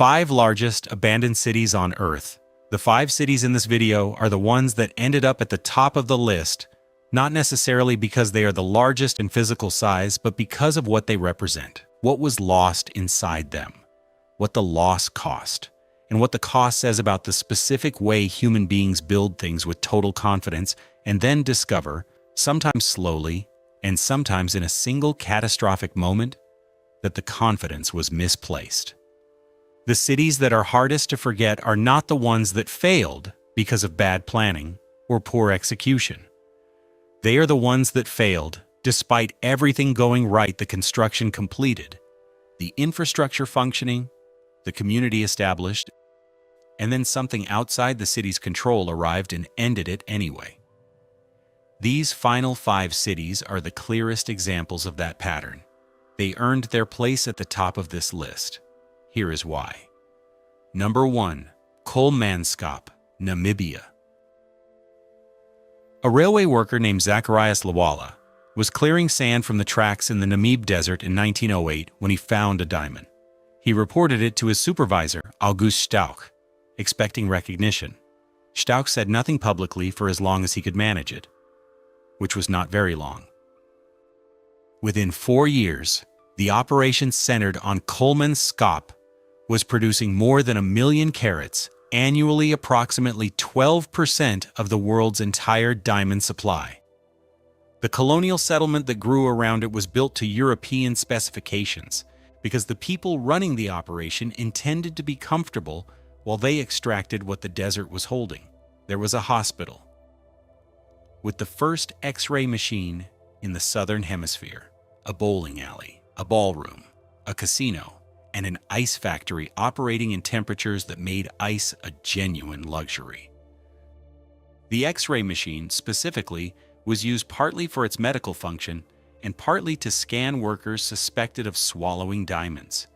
5 largest abandoned cities on Earth. The 5 cities in this video are the ones that ended up at the top of the list, not necessarily because they are the largest in physical size, but because of what they represent, what was lost inside them, what the loss cost, and what the cost says about the specific way human beings build things with total confidence and then discover, sometimes slowly and sometimes in a single catastrophic moment, that the confidence was misplaced. The cities that are hardest to forget are not the ones that failed because of bad planning or poor execution. They are the ones that failed despite everything going right: the construction completed, the infrastructure functioning, the community established, and then something outside the city's control arrived and ended it anyway. These final 5 cities are the clearest examples of that pattern. They earned their place at the top of this list. Here is why. Number 1. Kolmanskop, Namibia. A railway worker named Zacharias Lawala was clearing sand from the tracks in the Namib Desert in 1908 when he found a diamond. He reported it to his supervisor, August Stauch, expecting recognition. Stauch said nothing publicly for as long as he could manage it, which was not very long. Within 4 years, the operation centered on Kolmanskop was producing more than 1 million carats, annually approximately 12% of the world's entire diamond supply. The colonial settlement that grew around it was built to European specifications because the people running the operation intended to be comfortable while they extracted what the desert was holding. There was a hospital with the first X-ray machine in the southern hemisphere, a bowling alley, a ballroom, a casino, and an ice factory operating in temperatures that made ice a genuine luxury. The X-ray machine, specifically, was used partly for its medical function and partly to scan workers suspected of swallowing diamonds.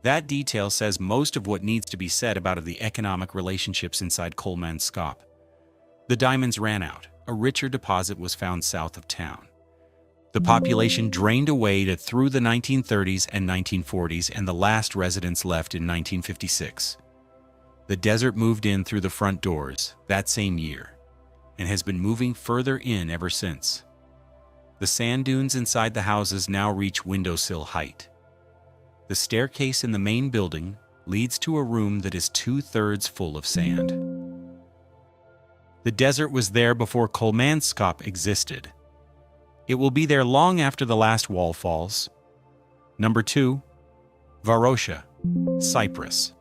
That detail says most of what needs to be said about the economic relationships inside Kolmanskop. The diamonds ran out. A richer deposit was found south of town. The population drained away through the 1930s and 1940s, and the last residents left in 1956. The desert moved in through the front doors that same year and has been moving further in ever since. The sand dunes inside the houses now reach windowsill height. The staircase in the main building leads to a room that is 2/3 full of sand. The desert was there before Kolmanskop existed. It will be there long after the last wall falls. Number 2. Varosha, Cyprus.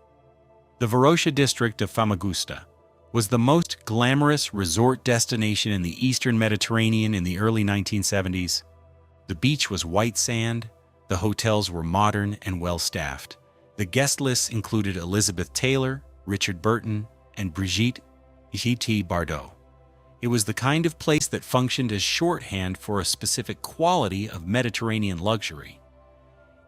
The Varosha district of Famagusta was the most glamorous resort destination in the eastern Mediterranean in the early 1970s. The beach was white sand, the hotels were modern and well-staffed. The guest lists included Elizabeth Taylor, Richard Burton, and Brigitte Bardot. It was the kind of place that functioned as shorthand for a specific quality of Mediterranean luxury.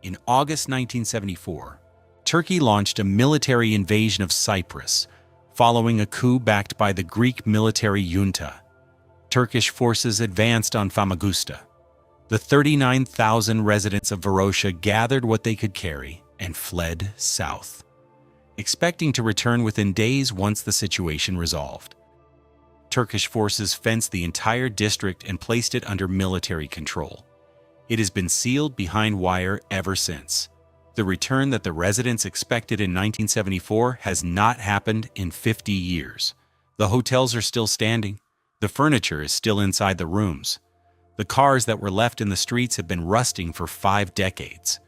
In August 1974, Turkey launched a military invasion of Cyprus, following a coup backed by the Greek military junta. Turkish forces advanced on Famagusta. The 39,000 residents of Varosha gathered what they could carry and fled south, expecting to return within days once the situation resolved. Turkish forces fenced the entire district and placed it under military control. It has been sealed behind wire ever since. The return that the residents expected in 1974 has not happened in 50 years. The hotels are still standing. The furniture is still inside the rooms. The cars that were left in the streets have been rusting for 5 decades.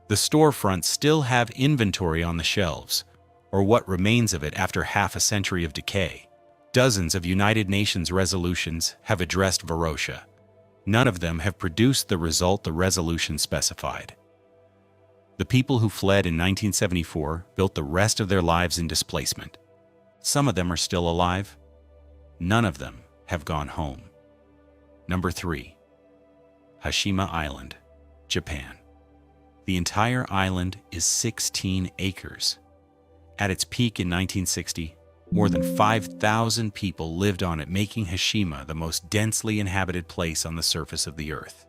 The storefronts still have inventory on the shelves, or what remains of it after half a century of decay. Dozens of United Nations resolutions have addressed Varosha. None of them have produced the result the resolution specified. The people who fled in 1974 built the rest of their lives in displacement. Some of them are still alive. None of them have gone home. Number 3. Hashima Island, Japan. The entire island is 16 acres. At its peak in 1960, more than 5,000 people lived on it, making Hashima the most densely inhabited place on the surface of the earth.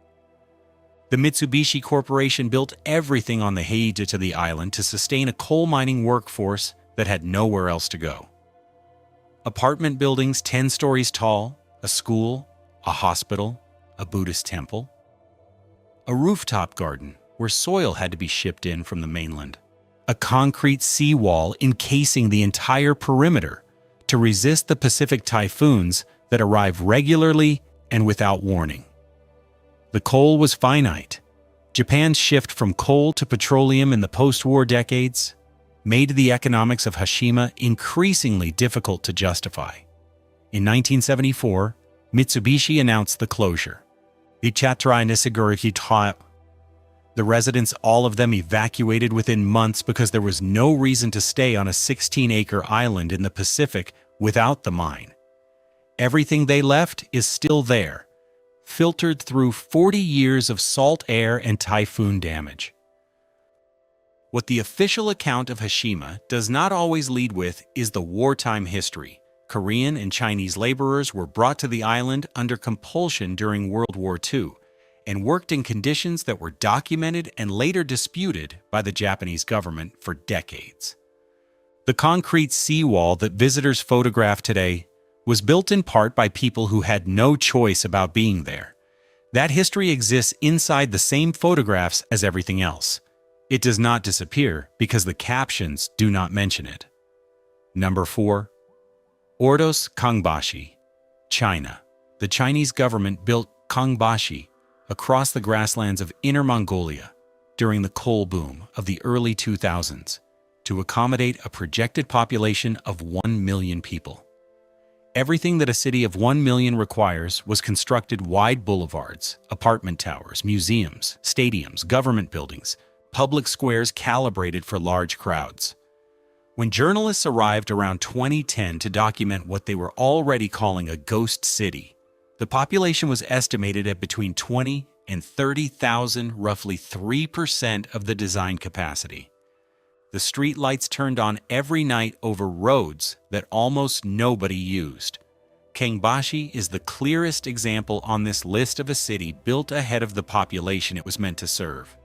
The Mitsubishi Corporation built everything on the Haida to the island to sustain a coal mining workforce that had nowhere else to go. Apartment buildings 10 stories tall, a school, a hospital, a Buddhist temple, a rooftop garden where soil had to be shipped in from the mainland, a concrete seawall encasing the entire perimeter to resist the Pacific typhoons that arrive regularly and without warning. The coal was finite. Japan's shift from coal to petroleum in the post-war decades made the economics of Hashima increasingly difficult to justify. In 1974, Mitsubishi announced the closure. The residents, all of them, evacuated within months because there was no reason to stay on a 16-acre island in the Pacific without the mine. Everything they left is still there, filtered through 40 years of salt air and typhoon damage. What the official account of Hashima does not always lead with is the wartime history. Korean and Chinese laborers were brought to the island under compulsion during World War II and worked in conditions that were documented and later disputed by the Japanese government for decades. The concrete seawall that visitors photograph today was built in part by people who had no choice about being there. That history exists inside the same photographs as everything else. It does not disappear because the captions do not mention it. Number 4. Ordos Kangbashi China. The Chinese government built Kangbashi across the grasslands of Inner Mongolia during the coal boom of the early 2000s to accommodate a projected population of 1 million people. Everything that a city of 1 million requires was constructed: wide boulevards, apartment towers, museums, stadiums, government buildings, public squares calibrated for large crowds. When journalists arrived around 2010 to document what they were already calling a ghost city, the population was estimated at between 20 and 30,000, roughly 3% of the design capacity. The street lights turned on every night over roads that almost nobody used. Kangbashi is the clearest example on this list of a city built ahead of the population it was meant to serve.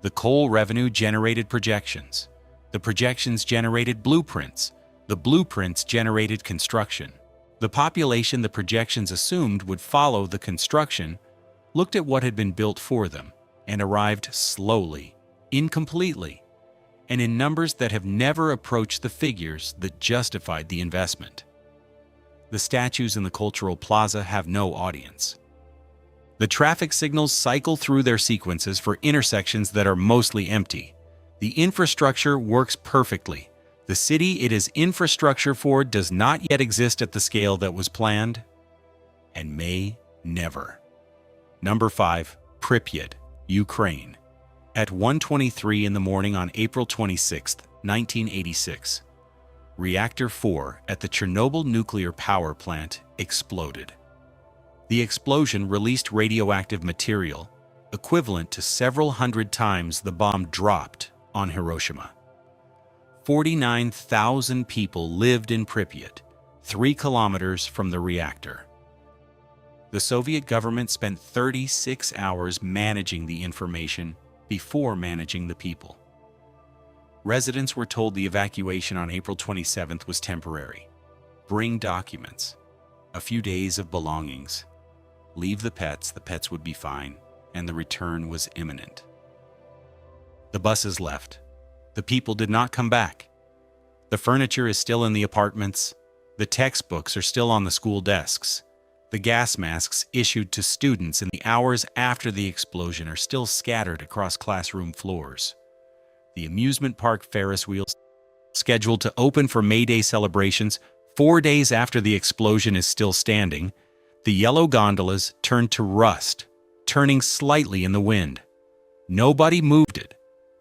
The coal revenue generated projections. The projections generated blueprints. The blueprints generated construction. The population the projections assumed would follow the construction looked at what had been built for them and arrived slowly, incompletely, and in numbers that have never approached the figures that justified the investment. The statues in the cultural plaza have no audience. The traffic signals cycle through their sequences for intersections that are mostly empty. The infrastructure works perfectly. The city it is infrastructure for does not yet exist at the scale that was planned, and may never. Number 5. Pripyat, Ukraine. At 1:23 in the morning on April 26, 1986, Reactor 4 at the Chernobyl nuclear power plant exploded. The explosion released radioactive material, equivalent to several hundred times the bomb dropped on Hiroshima. 49,000 people lived in Pripyat, 3 kilometers from the reactor. The Soviet government spent 36 hours managing the information before managing the people. Residents were told the evacuation on April 27th was temporary. Bring documents, a few days of belongings. Leave the pets would be fine, and the return was imminent. The buses left. The people did not come back. The furniture is still in the apartments. The textbooks are still on the school desks. The gas masks issued to students in the hours after the explosion are still scattered across classroom floors. The amusement park Ferris wheels, scheduled to open for May Day celebrations 4 days after the explosion, is still standing. The yellow gondolas turned to rust, turning slightly in the wind. Nobody moved it.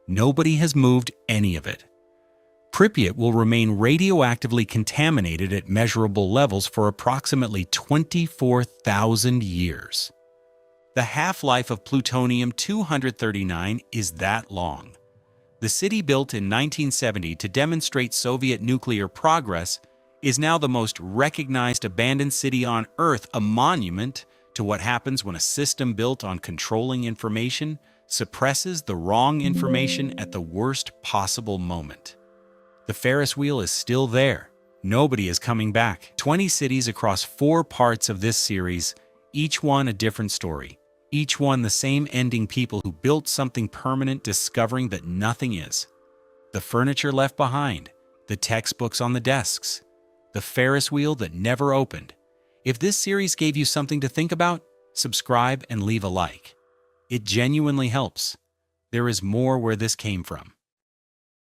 Nobody has moved any of it. Pripyat will remain radioactively contaminated at measurable levels for approximately 24,000 years. The half-life of plutonium-239 is that long. The city, built in 1970 to demonstrate Soviet nuclear progress, is now the most recognized abandoned city on Earth, a monument to what happens when a system built on controlling information suppresses the wrong information at the worst possible moment. The Ferris wheel is still there. Nobody is coming back. 20 cities across 4 parts of this series, each one a different story. Each one the same ending: people who built something permanent discovering that nothing is. The furniture left behind, the textbooks on the desks, the Ferris wheel that never opened. If this series gave you something to think about, subscribe and leave a like. It genuinely helps. There is more where this came from.